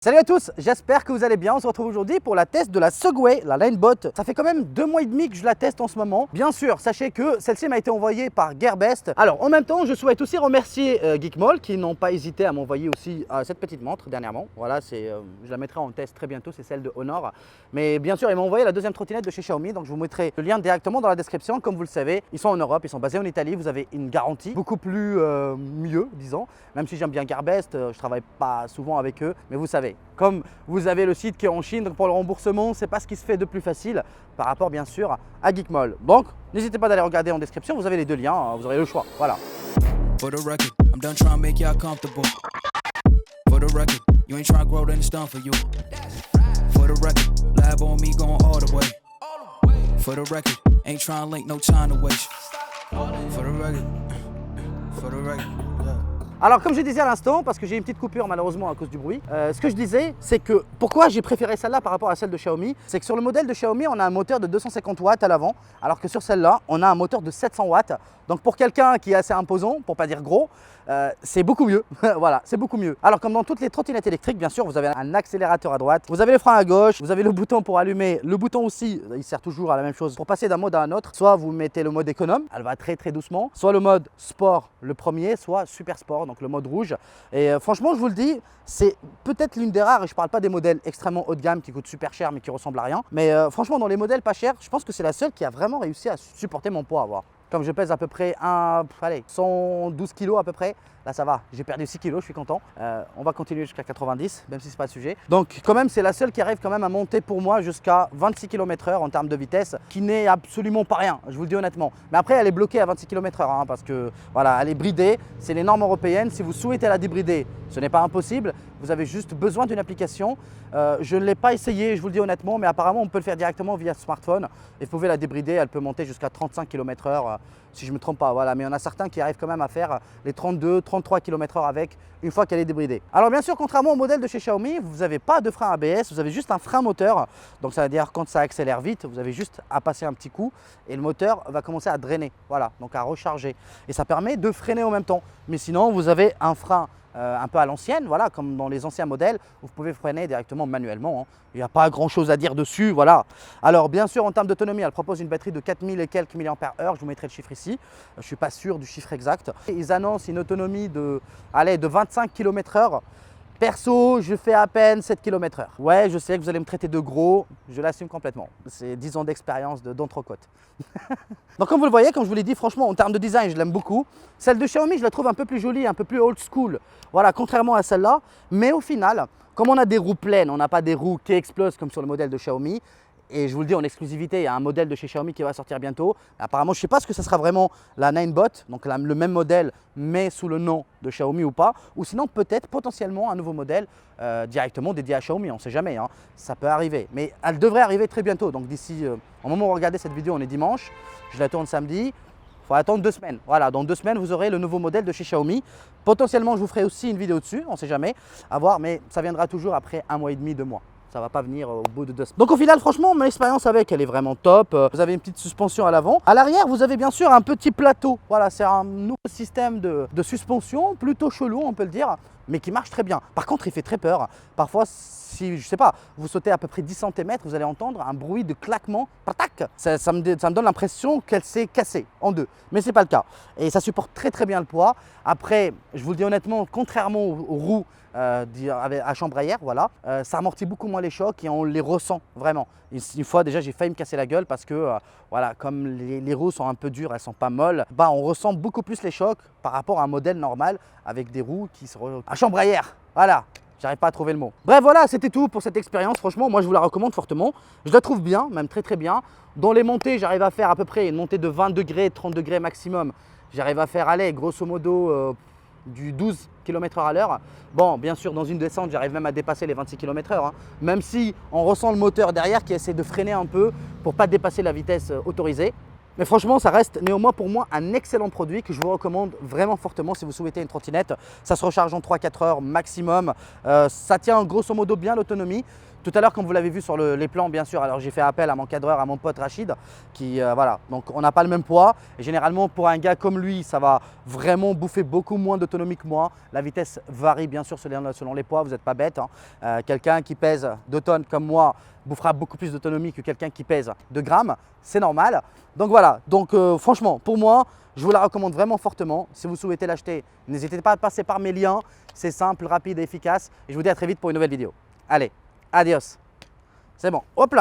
Salut à tous, j'espère que vous allez bien. On se retrouve aujourd'hui pour la test de la Segway, la Linebot. Ça fait quand même 2 mois et demi que je la teste en ce moment. Bien sûr, sachez que celle-ci m'a été envoyée par Gearbest. Alors en même temps, je souhaite aussi remercier Geekmall qui n'ont pas hésité à m'envoyer aussi cette petite montre dernièrement. Voilà, je la mettrai en test très bientôt, c'est celle de Honor. Mais bien sûr, ils m'ont envoyé la deuxième trottinette de chez Xiaomi, donc je vous mettrai le lien directement dans la description. Comme vous le savez, ils sont en Europe, ils sont basés en Italie. Vous avez une garantie beaucoup plus mieux, disons. Même si j'aime bien Gearbest, je travaille pas souvent avec eux, mais vous savez, comme vous avez le site qui est en Chine, donc pour le remboursement, c'est pas ce qui se fait de plus facile par rapport bien sûr à Geekmall. Donc n'hésitez pas d'aller regarder en description, vous avez les deux liens, vous aurez le choix. Voilà. For the record, I'm done trying to make y'all comfortable. For the record, you ain't trying to grow, then it's done for you. For the record, lab on me going all the way. For the record, ain't trying to link, no time to waste. For the record, yeah. Alors comme je disais à l'instant, parce que j'ai une petite coupure malheureusement à cause du bruit, ce que je disais c'est que pourquoi j'ai préféré celle-là par rapport à celle de Xiaomi, c'est que sur le modèle de Xiaomi on a un moteur de 250 watts à l'avant, alors que sur celle-là on a un moteur de 700 watts. Donc pour quelqu'un qui est assez imposant, pour pas dire gros, c'est beaucoup mieux. Voilà, c'est beaucoup mieux. Alors comme dans toutes les trottinettes électriques, bien sûr, vous avez un accélérateur à droite, vous avez le frein à gauche, vous avez le bouton pour allumer. Le bouton aussi, il sert toujours à la même chose. Pour passer d'un mode à un autre, soit vous mettez le mode économe, elle va très doucement, soit le mode sport, le premier, soit super sport, donc le mode rouge. Et franchement, je vous le dis, c'est peut-être l'une des rares, et je parle pas des modèles extrêmement haut de gamme qui coûtent super cher mais qui ressemblent à rien. Mais franchement, dans les modèles pas chers, je pense que c'est la seule qui a vraiment réussi à supporter mon poids. Comme je pèse à peu près 112 kg à peu près, là ça va, j'ai perdu 6 kg, je suis content. On va continuer jusqu'à 90, même si c'est pas le sujet. Donc quand même, c'est la seule qui arrive quand même à monter pour moi jusqu'à 26 km/h en termes de vitesse, qui n'est absolument pas rien, je vous le dis honnêtement. Mais après, elle est bloquée à 26 km/h, parce que voilà, elle est bridée, c'est les normes européennes. Si vous souhaitez la débrider, ce n'est pas impossible, vous avez juste besoin d'une application. Je ne l'ai pas essayé, je vous le dis honnêtement, mais apparemment on peut le faire directement via smartphone et vous pouvez la débrider, elle peut monter jusqu'à 35 km/h si je ne me trompe pas, voilà. Mais il y en a certains qui arrivent quand même à faire les 32-33 km/h avec, une fois qu'elle est débridée. Alors bien sûr, contrairement au modèle de chez Xiaomi, vous n'avez pas de frein ABS, vous avez juste un frein moteur. Donc ça veut dire quand ça accélère vite, vous avez juste à passer un petit coup et le moteur va commencer à drainer, voilà, donc à recharger. Et ça permet de freiner en même temps. Mais sinon, vous avez un frein un peu à l'ancienne, voilà, comme dans les anciens modèles, où vous pouvez freiner directement manuellement. Il n'y a pas grand chose à dire dessus, voilà. Alors bien sûr, en termes d'autonomie, elle propose une batterie de 4000 et quelques mAh, je vous mettrai le chiffre ici, je ne suis pas sûr du chiffre exact. Ils annoncent une autonomie de 25 km/h. Perso, je fais à peine 7 km/h. Ouais, je sais que vous allez me traiter de gros, je l'assume complètement. C'est 10 ans d'expérience d'entrecôte. Donc comme vous le voyez, comme je vous l'ai dit, franchement, en termes de design, je l'aime beaucoup. Celle de Xiaomi, je la trouve un peu plus jolie, un peu plus old school. Voilà, contrairement à celle-là. Mais au final, comme on a des roues pleines, on n'a pas des roues qui explosent comme sur le modèle de Xiaomi. Et je vous le dis en exclusivité, il y a un modèle de chez Xiaomi qui va sortir bientôt. Apparemment, je ne sais pas ce que ça sera vraiment la Ninebot, donc le même modèle, mais sous le nom de Xiaomi ou pas. Ou sinon, peut-être potentiellement un nouveau modèle directement dédié à Xiaomi, on ne sait jamais, ça peut arriver. Mais elle devrait arriver très bientôt. Donc d'ici, au moment où vous regardez cette vidéo, on est dimanche, je la tourne samedi. Il faut attendre 2 semaines. Voilà, dans 2 semaines, vous aurez le nouveau modèle de chez Xiaomi. Potentiellement, je vous ferai aussi une vidéo dessus, on ne sait jamais, à voir, mais ça viendra toujours après 1 mois et demi, 2 mois. Ça ne va pas venir au bout de 2 semaines. Donc au final, franchement, mon expérience avec, elle est vraiment top. Vous avez une petite suspension à l'avant. À l'arrière, vous avez bien sûr un petit plateau. Voilà, c'est un nouveau système de suspension, plutôt chelou, on peut le dire, mais qui marche très bien. Par contre, il fait très peur. Parfois, si, je sais pas, vous sautez à peu près 10 cm, vous allez entendre un bruit de claquement. Patac, ça me donne l'impression qu'elle s'est cassée en deux. Mais ce n'est pas le cas. Et ça supporte très bien le poids. Après, je vous le dis honnêtement, contrairement aux roues à chambre à air, voilà, ça amortit beaucoup moins les chocs et on les ressent vraiment. Une fois déjà, j'ai failli me casser la gueule parce que voilà, comme les roues sont un peu dures, elles sont pas molles, on ressent beaucoup plus les chocs par rapport à un modèle normal avec des roues qui sont à chambre à air. Voilà. J'arrive pas à trouver le mot. Bref, voilà, c'était tout pour cette expérience. Franchement, moi, je vous la recommande fortement. Je la trouve bien, même très bien. Dans les montées, j'arrive à faire à peu près une montée de 20 degrés, 30 degrés maximum. J'arrive à faire aller, grosso modo, du 12 km/h à l'heure. Bon, bien sûr, dans une descente, j'arrive même à dépasser les 26 km/h. Même si on ressent le moteur derrière qui essaie de freiner un peu pour ne pas dépasser la vitesse autorisée. Mais franchement, ça reste néanmoins pour moi un excellent produit que je vous recommande vraiment fortement si vous souhaitez une trottinette. Ça se recharge en 3-4 heures maximum. Ça tient grosso modo bien l'autonomie. Tout à l'heure, comme vous l'avez vu sur les plans, bien sûr, alors j'ai fait appel à mon cadreur, à mon pote Rachid, qui voilà, donc on n'a pas le même poids. Et généralement, pour un gars comme lui, ça va vraiment bouffer beaucoup moins d'autonomie que moi. La vitesse varie bien sûr selon les poids, vous n'êtes pas bête, hein. Quelqu'un qui pèse 2 tonnes comme moi bouffera beaucoup plus d'autonomie que quelqu'un qui pèse 2 grammes, c'est normal. Donc voilà, donc franchement, pour moi, je vous la recommande vraiment fortement. Si vous souhaitez l'acheter, n'hésitez pas à passer par mes liens. C'est simple, rapide et efficace. Et je vous dis à très vite pour une nouvelle vidéo. Allez, adios. C'est bon, hop là.